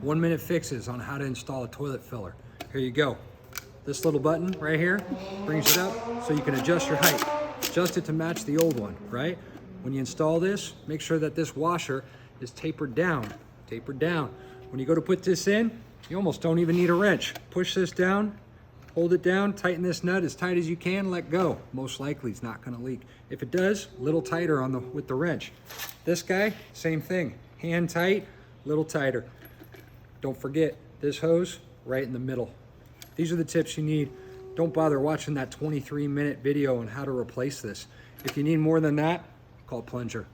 1-minute fixes on how to install a toilet filler. Here you go. This little button right here brings it up so you can adjust your height. Adjust it to match the old one, right? When you install this, make sure that this washer is tapered down. Tapered down. When you go to put this in, you almost don't even need a wrench. Push this down, hold it down, tighten this nut as tight as you can, let go. Most likely it's not gonna leak. If it does, a little tighter with the wrench. This guy, same thing. Hand tight, little tighter. Don't forget, this hose right in the middle. These are the tips you need. Don't bother watching that 23-minute video on how to replace this. If you need more than that, call Plunger.